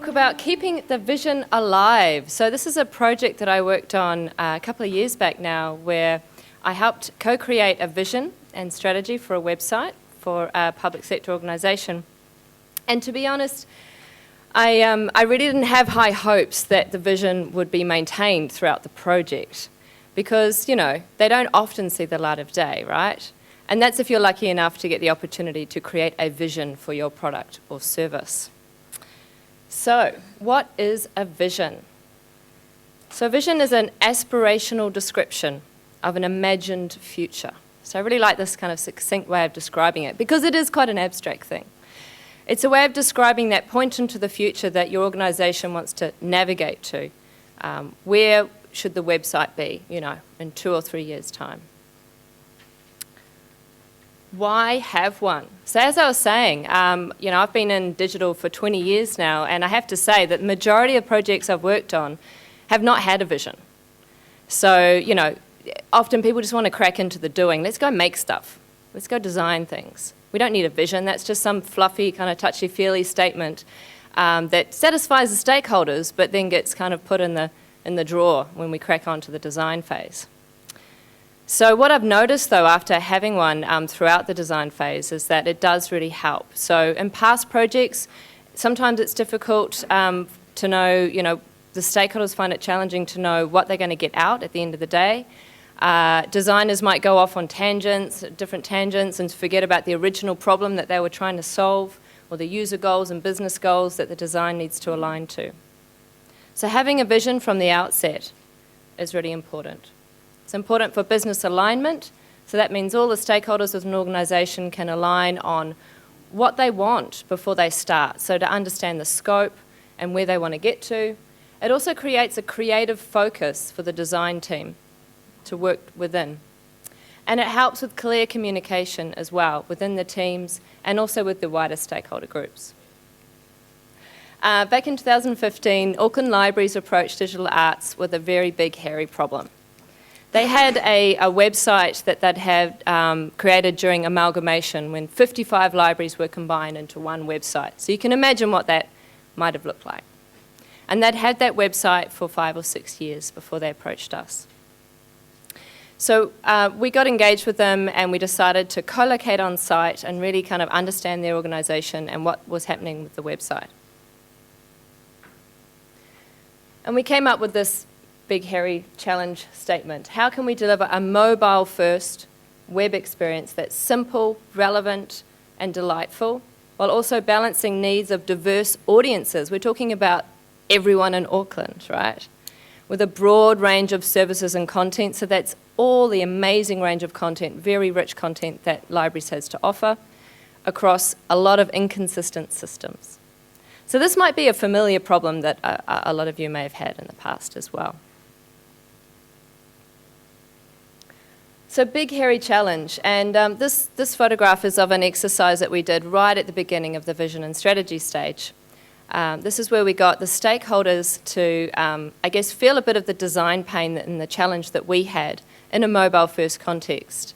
talk about keeping the vision alive. So this is a project that I worked on a couple of years back now, where I helped co-create a vision and strategy for a website for a public sector organisation. And to be honest, I really didn't have high hopes that the vision would be maintained throughout the project, because, you know, they don't often see the light of day, right? And that's if you're lucky enough to get the opportunity to create a vision for your product or service. So, what is a vision? So, a vision is an aspirational description of an imagined future. So, I really like this kind of succinct way of describing it, because it is quite an abstract thing. It's a way of describing that point into the future that your organisation wants to navigate to. Where should the website be, you know, in 2 or 3 years' time? Why have one? So as I was saying, you know, I've been in digital for 20 years now, and I have to say that the majority of projects I've worked on have not had a vision. So, you know, often people just want to crack into the doing. Let's go make stuff. Let's go design things. We don't need a vision. That's just some fluffy, kind of touchy-feely statement that satisfies the stakeholders, but then gets kind of put in the drawer when we crack on to the design phase. So what I've noticed, though, after having one throughout the design phase, is that it does really help. So in past projects, sometimes it's difficult to know, you know, the stakeholders find it challenging to know what they're going to get out at the end of the day. Designers might go off on tangents, different tangents, and forget about the original problem that they were trying to solve, or the user goals and business goals that the design needs to align to. So having a vision from the outset is really important. It's important for business alignment, so that means all the stakeholders of an organisation can align on what they want before they start, so to understand the scope and where they want to get to. It also creates a creative focus for the design team to work within. And it helps with clear communication as well within the teams and also with the wider stakeholder groups. Back in 2015, Auckland Libraries approached digital arts with a very big, hairy problem. They had a website that they'd had created during amalgamation when 55 libraries were combined into one website. So you can imagine what that might have looked like. And they'd had that website for 5 or 6 years before they approached us. So we got engaged with them, and we decided to co-locate on site and really kind of understand their organisation and what was happening with the website. And we came up with this big, hairy challenge statement. How can we deliver a mobile-first web experience that's simple, relevant, and delightful, while also balancing needs of diverse audiences? We're talking about everyone in Auckland, right? With a broad range of services and content, so that's all the amazing range of content, very rich content that libraries has to offer, across a lot of inconsistent systems. So this might be a familiar problem that a lot of you may have had in the past as well. So big, hairy challenge, and this photograph is of an exercise that we did right at the beginning of the vision and strategy stage. This is where we got the stakeholders to, I guess, feel a bit of the design pain and the challenge that we had in a mobile-first context.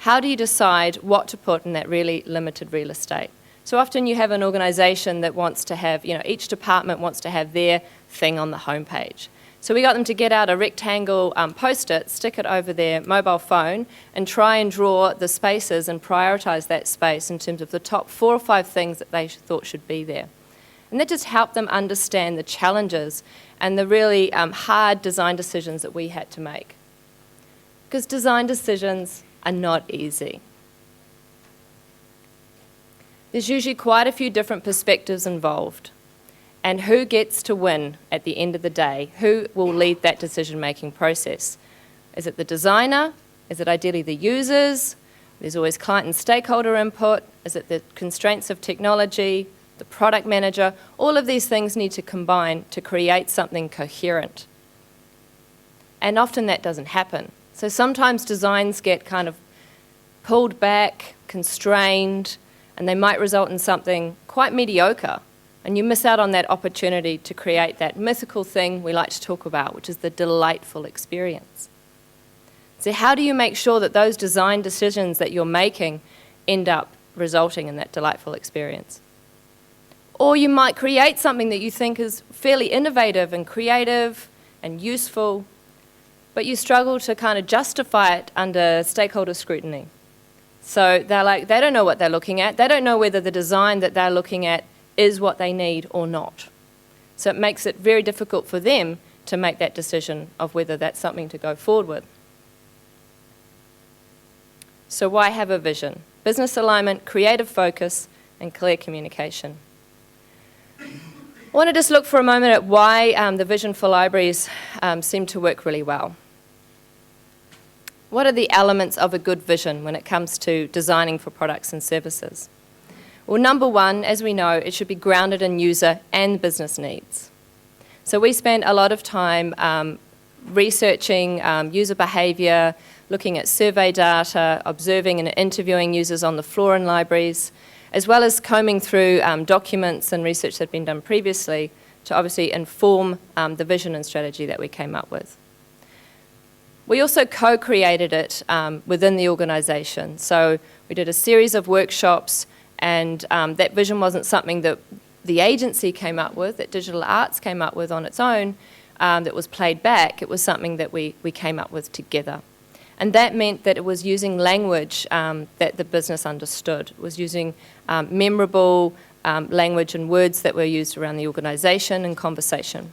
How do you decide what to put in that really limited real estate? So often you have an organisation that wants to have, you know, each department wants to have their thing on the homepage. So we got them to get out a rectangle post-it, stick it over their mobile phone, and try and draw the spaces and prioritise that space in terms of the top 4 or 5 things that they thought should be there. And that just helped them understand the challenges and the really hard design decisions that we had to make. Because design decisions are not easy. There's usually quite a few different perspectives involved. And who gets to win at the end of the day? Who will lead that decision-making process? Is it the designer? Is it ideally the users? There's always client and stakeholder input. Is it the constraints of technology? The product manager? All of these things need to combine to create something coherent. And often that doesn't happen. So sometimes designs get kind of pulled back, constrained, and they might result in something quite mediocre. And you miss out on that opportunity to create that mythical thing we like to talk about, which is the delightful experience. So how do you make sure that those design decisions that you're making end up resulting in that delightful experience? Or you might create something that you think is fairly innovative and creative and useful, but you struggle to kind of justify it under stakeholder scrutiny. So they don't know what they're looking at. They don't know whether the design that they're looking at is what they need or not. So it makes it very difficult for them to make that decision of whether that's something to go forward with. So why have a vision? Business alignment, creative focus, and clear communication. I want to just look for a moment at why the vision for libraries seem to work really well. What are the elements of a good vision when it comes to designing for products and services? Well, number one, as we know, it should be grounded in user and business needs. So we spend a lot of time researching user behaviour, looking at survey data, observing and interviewing users on the floor in libraries, as well as combing through documents and research that had been done previously to obviously inform the vision and strategy that we came up with. We also co-created it within the organisation. So we did a series of workshops, and that vision wasn't something that the agency came up with, that Digital Arts came up with on its own, that was played back. It was something that we came up with together. And that meant that it was using language that the business understood. It was using memorable language and words that were used around the organisation and conversation.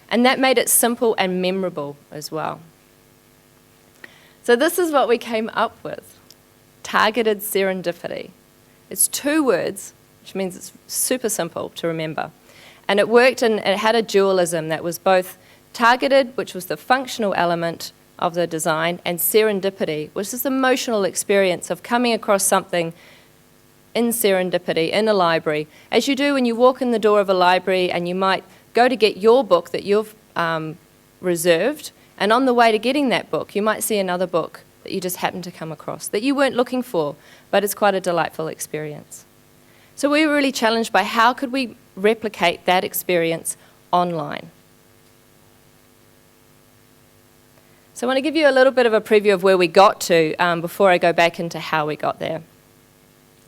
And that made it simple and memorable as well. So this is what we came up with: targeted serendipity. It's 2 words, which means it's super simple to remember. And it worked, and it had a dualism that was both targeted, which was the functional element of the design, and serendipity, which is the emotional experience of coming across something in serendipity, in a library, as you do when you walk in the door of a library and you might go to get your book that you've reserved, and on the way to getting that book, you might see another book that you just happen to come across, that you weren't looking for, but it's quite a delightful experience. So we were really challenged by how could we replicate that experience online. So I want to give you a little bit of a preview of where we got to before I go back into how we got there.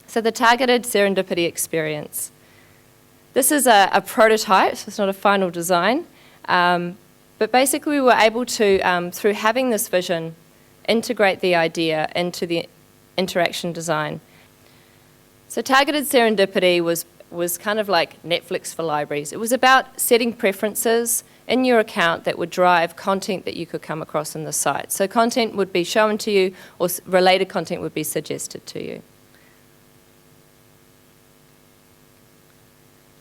So the targeted serendipity experience. This is a prototype, so it's not a final design. But basically we were able to, through having this vision, integrate the idea into the interaction design. So targeted serendipity was kind of like Netflix for libraries. It was about setting preferences in your account that would drive content that you could come across in the site. So content would be shown to you, or related content would be suggested to you.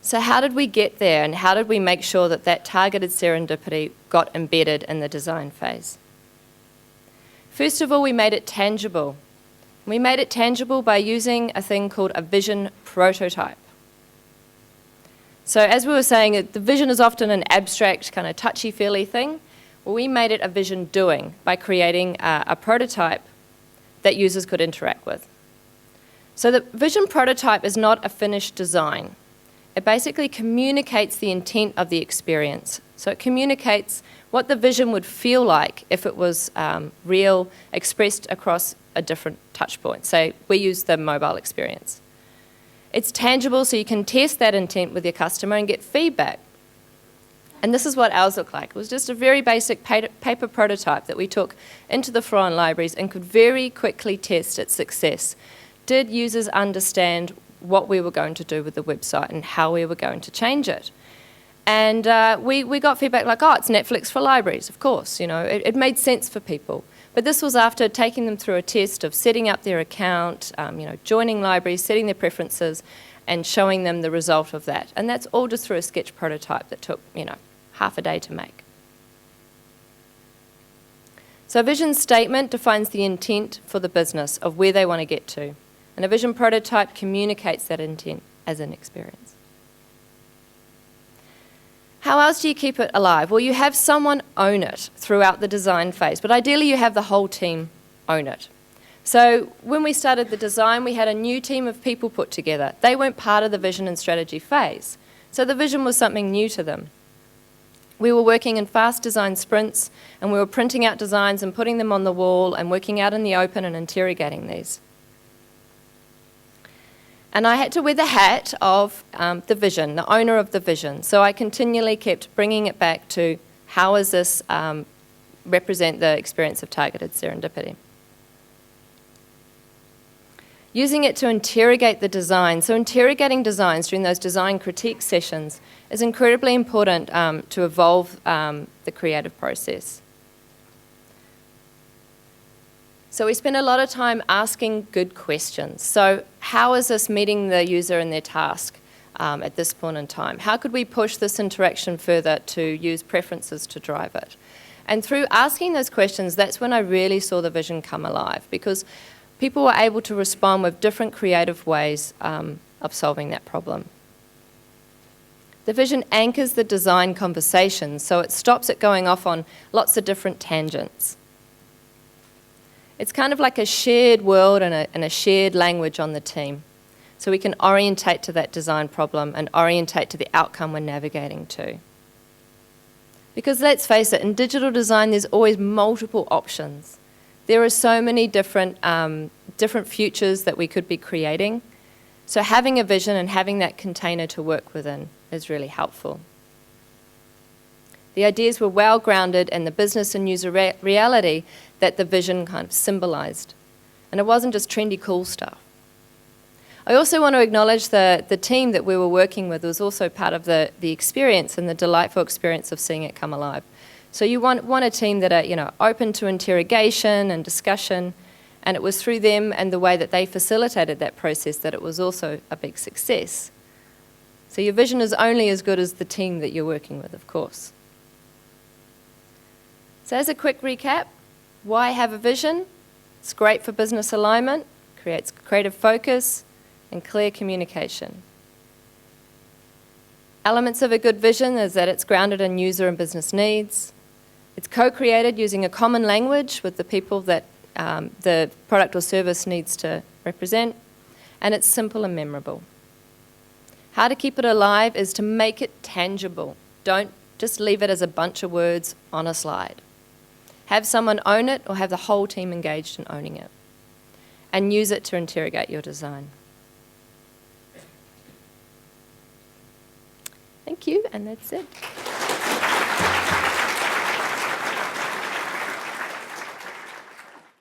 So how did we get there, and how did we make sure that that targeted serendipity got embedded in the design phase? First of all, we made it tangible. We made it tangible by using a thing called a vision prototype. So as we were saying, the vision is often an abstract, kind of touchy-feely thing. Well, we made it a vision doing by creating a prototype that users could interact with. So the vision prototype is not a finished design. It basically communicates the intent of the experience. So it communicates what the vision would feel like if it was real, expressed across a different touch point. Say we use the mobile experience. It's tangible, so you can test that intent with your customer and get feedback. And this is what ours looked like. It was just a very basic paper prototype that we took into the foreign libraries and could very quickly test its success. Did users understand what we were going to do with the website and how we were going to change it? And we got feedback like, oh, it's Netflix for libraries, of course. You know, it made sense for people. But this was after taking them through a test of setting up their account, joining libraries, setting their preferences, and showing them the result of that. And that's all just through a sketch prototype that took, half a day to make. So a vision statement defines the intent for the business of where they want to get to. And a vision prototype communicates that intent as an experience. How else do you keep it alive? Well, you have someone own it throughout the design phase, but ideally you have the whole team own it. So when we started the design, we had a new team of people put together. They weren't part of the vision and strategy phase, so the vision was something new to them. We were working in fast design sprints, and we were printing out designs and putting them on the wall and working out in the open and interrogating these. And I had to wear the hat of the vision, the owner of the vision. So I continually kept bringing it back to how does this represent the experience of targeted serendipity. Using it to interrogate the design. So interrogating designs during those design critique sessions is incredibly important to evolve the creative process. So we spend a lot of time asking good questions. So how is this meeting the user in their task at this point in time? How could we push this interaction further to use preferences to drive it? And through asking those questions, that's when I really saw the vision come alive, because people were able to respond with different creative ways of solving that problem. The vision anchors the design conversation, so it stops it going off on lots of different tangents. It's kind of like a shared world and a shared language on the team. So we can orientate to that design problem and orientate to the outcome we're navigating to. Because let's face it, in digital design, there's always multiple options. There are so many different futures that we could be creating. So having a vision and having that container to work within is really helpful. The ideas were well grounded in the business and user reality that the vision kind of symbolized. And it wasn't just trendy, cool stuff. I also want to acknowledge the team that we were working with was also part of the experience and the delightful experience of seeing it come alive. So you want a team that are open to interrogation and discussion, and it was through them and the way that they facilitated that process that it was also a big success. So your vision is only as good as the team that you're working with, of course. So as a quick recap, why have a vision? It's great for business alignment, creates creative focus, and clear communication. Elements of a good vision is that it's grounded in user and business needs. It's co-created using a common language with the people that the product or service needs to represent, and it's simple and memorable. How to keep it alive is to make it tangible. Don't just leave it as a bunch of words on a slide. Have someone own it or have the whole team engaged in owning it. And use it to interrogate your design. Thank you, and that's it.